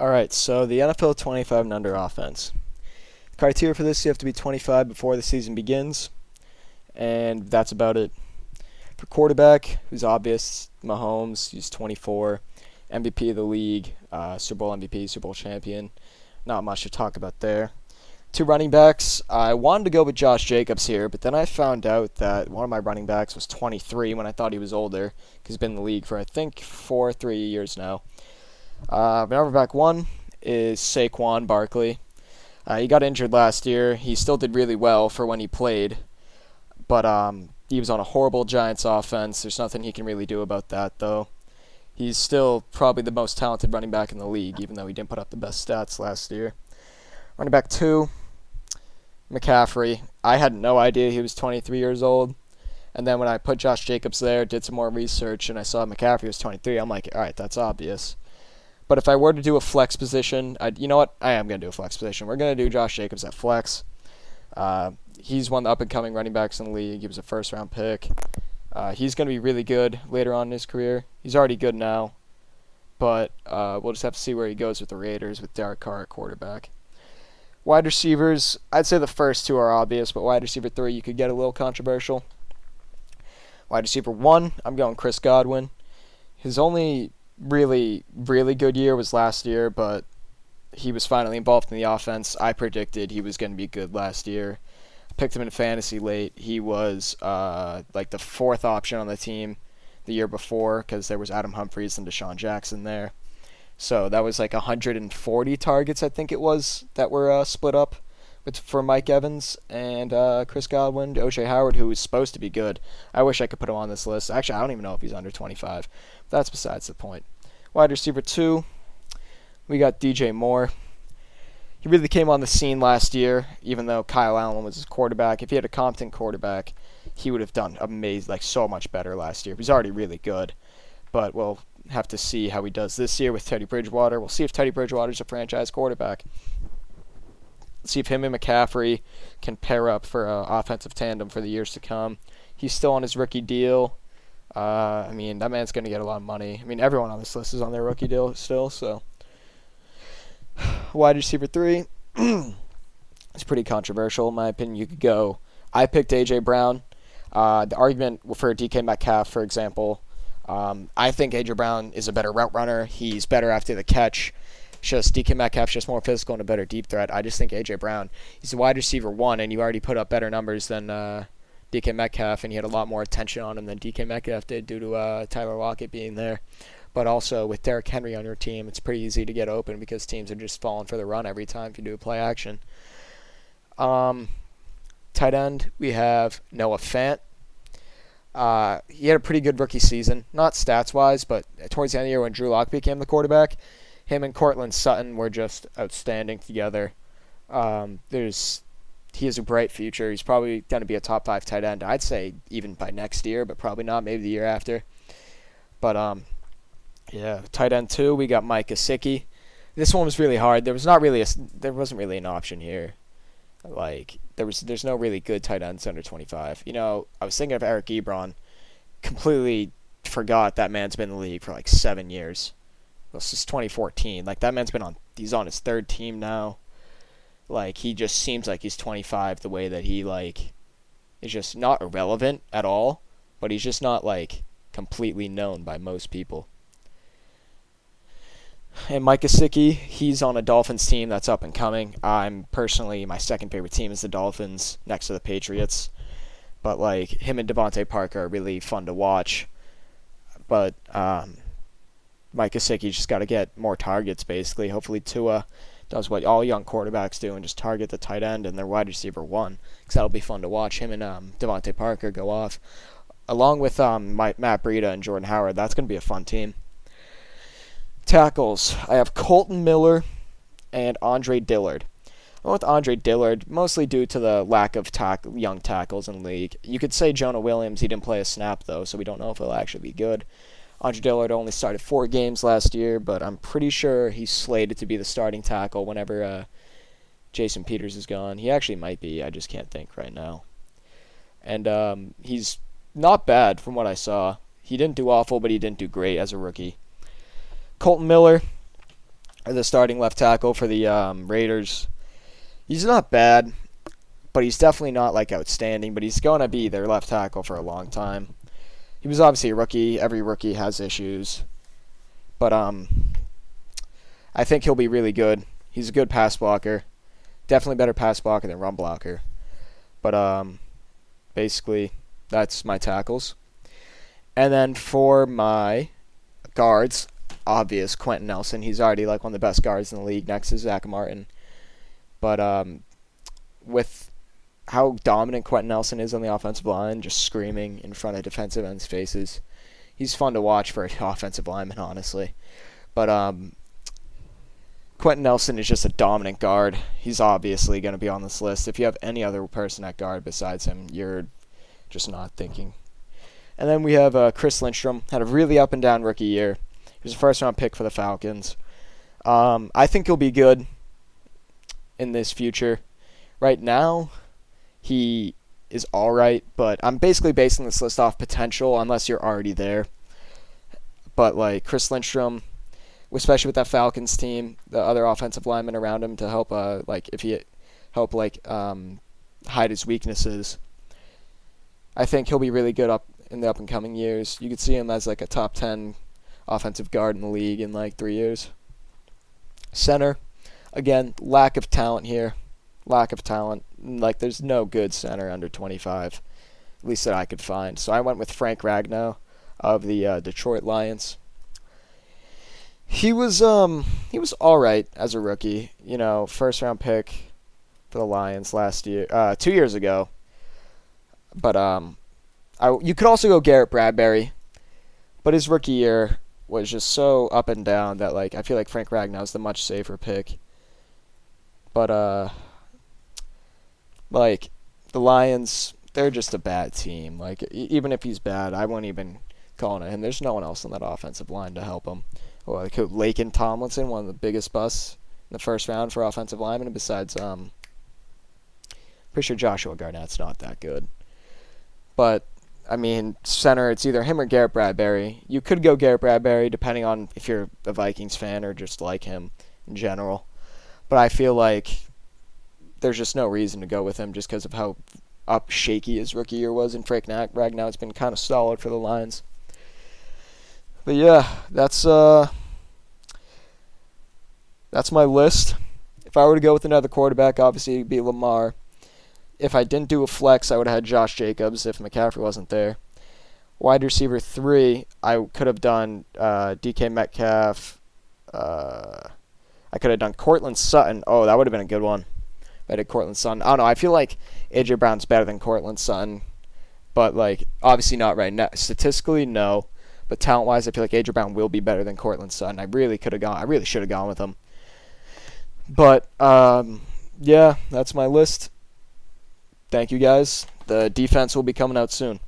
All right, so the NFL 25 and under offense. Criteria for this, you have to be 25 before the season begins, and that's about it. For quarterback, who's obvious, Mahomes, he's 24, MVP of the league, Super Bowl MVP, Super Bowl champion. Not much to talk about there. Two running backs, I wanted to go with Josh Jacobs here, but then I found out that one of my running backs was 23 when I thought he was older, because he's been in the league for, I think, 3 years now. Number back one is Saquon Barkley. He got injured last year. He still did really well for when he played, but he was on a horrible Giants offense. There's nothing he can really do about that, though. He's still probably the most talented running back in the league, even though he didn't put up the best stats last year. Running back two, McCaffrey. I had no idea he was 23 years old. And then when I put Josh Jacobs there, did some more research, and I saw McCaffrey was 23, I'm like, all right, that's obvious. But if I were to do a flex position, you know what? I am going to do a flex position. We're going to do Josh Jacobs at flex. He's one of the up-and-coming running backs in the league. He was a first-round pick. He's going to be really good later on in his career. He's already good now. But we'll just have to see where he goes with the Raiders with Derek Carr at quarterback. Wide receivers, I'd say the first two are obvious, but wide receiver three, you could get a little controversial. Wide receiver one, I'm going Chris Godwin. His only really good year was last year, but he was finally involved in the offense. I predicted he was going to be good last year. Picked him in fantasy late. He was like the fourth option on the team the year before because there was Adam Humphries and Deshaun Jackson there. So that was like 140 targets, I think it was, that were split up for Mike Evans and Chris Godwin, O.J. Howard, who was supposed to be good. I wish I could put him on this list. Actually, I don't even know if he's under 25. That's besides the point. Wide receiver 2, we got DJ Moore. He really came on the scene last year, even though Kyle Allen was his quarterback. If he had a competent quarterback, he would have done amazing, like so much better last year. He was already really good, but we'll have to see how he does this year with Teddy Bridgewater. We'll see if Teddy Bridgewater's a franchise quarterback. See if him and McCaffrey can pair up for an offensive tandem for the years to come. He's still on his rookie deal. I mean, that man's going to get a lot of money. I mean, everyone on this list is on their rookie deal still, so. Wide receiver 3. It's pretty controversial, in my opinion. You could go. I picked A.J. Brown. The argument for DK Metcalf, for example, I think A.J. Brown is a better route runner. He's better after the catch. Just DK Metcalf's just more physical and a better deep threat. I just think A.J. Brown, he's a wide receiver 1, and you already put up better numbers than DK Metcalf, and he had a lot more attention on him than DK Metcalf did due to Tyler Lockett being there. But also, with Derrick Henry on your team, it's pretty easy to get open because teams are just falling for the run every time if you do a play action. Tight end, we have Noah Fant. He had a pretty good rookie season, not stats-wise, but towards the end of the year when Drew Lock became the quarterback, him and Cortland Sutton were just outstanding together. He has a bright future. He's probably going to be a top 5 tight end. I'd say even by next year, but probably not. Maybe the year after. But yeah, tight end 2, we got Mike Gesicki. This one was really hard. There wasn't really an option here. Like there's no really good tight ends under 25. You know, I was thinking of Eric Ebron. Completely forgot that man's been in the league for like 7 years. Well, since 2014. Like that man's he's on his third team now. Like he just seems like he's 25 the way that he like is just not irrelevant at all, but he's just not like completely known by most people. And Mike Gesicki, he's on a Dolphins team that's up and coming. I'm personally, my second favorite team is the Dolphins next to the Patriots. But like him and Devontae Parker are really fun to watch. But Mike Gesicki just got to get more targets basically. Hopefully Tua does what all young quarterbacks do and just target the tight end and their wide receiver 1. Because that'll be fun to watch. Him and Devontae Parker go off. Along with Matt Breida and Jordan Howard, that's going to be a fun team. Tackles, I have Colton Miller and Andre Dillard. I went with Andre Dillard, mostly due to the lack of young tackles in the league. You could say Jonah Williams, he didn't play a snap though, so we don't know if he'll actually be good. Andre Dillard only started 4 games last year, but I'm pretty sure he's slated to be the starting tackle whenever Jason Peters is gone. He actually might be, I just can't think right now. And he's not bad from what I saw. He didn't do awful, but he didn't do great as a rookie. Colton Miller, the starting left tackle for the Raiders. He's not bad, but he's definitely not like outstanding. But he's going to be their left tackle for a long time. He was obviously a rookie. Every rookie has issues, but I think he'll be really good. He's a good pass blocker, definitely better pass blocker than run blocker. But basically, that's my tackles. And then for my guards, obvious Quentin Nelson. He's already like one of the best guards in the league next to Zach Martin. But with how dominant Quentin Nelson is on the offensive line, just screaming in front of defensive ends' faces, he's fun to watch for an offensive lineman, honestly. But Quentin Nelson is just a dominant guard. He's obviously going to be on this list. If you have any other person at guard besides him, you're just not thinking. And then we have Chris Lindstrom. Had a really up and down rookie year. He was a first-round pick for the Falcons. I think he'll be good in this future. Right now, he is all right, but I'm basically basing this list off potential unless you're already there. But like Chris Lindstrom, especially with that Falcons team, the other offensive linemen around him to help hide his weaknesses. I think he'll be really good up in the up and coming years. You could see him as like a top 10 offensive guard in the league in like 3 years. Center, again, lack of talent here. Lack of talent. Like there's no good center under 25, at least that I could find. So I went with Frank Ragnow of the Detroit Lions. He was all right as a rookie. You know, first round pick for the Lions last year, 2 years ago. But you could also go Garrett Bradbury, but his rookie year was just so up and down that like I feel like Frank Ragnow is the much safer pick. But like the Lions, they're just a bad team. Like even if he's bad, I won't even call on him. There's no one else on that offensive line to help him. Well, like Laken Tomlinson, one of the biggest busts in the first round for offensive linemen. Besides, pretty sure Joshua Garnett's not that good. But I mean, center, it's either him or Garrett Bradbury. You could go Garrett Bradbury depending on if you're a Vikings fan or just like him in general. But I feel like there's just no reason to go with him just because of how shaky his rookie year was. And Frank Ragnow has been kind of solid for the Lions. But yeah, that's my list. If I were to go with another quarterback, obviously it'd be Lamar. If I didn't do a flex, I would have had Josh Jacobs if McCaffrey wasn't there. Wide receiver 3, I could have done DK Metcalf. I could have done Courtland Sutton. Oh, that would have been a good one. I did Courtland Sutton. I don't know. I feel like A.J. Brown's better than Courtland Sutton. But, like, obviously not right now. Statistically, no. But talent-wise, I feel like A.J. Brown will be better than Courtland Sutton. I really should have gone with him. But, yeah, that's my list. Thank you, guys. The defense will be coming out soon.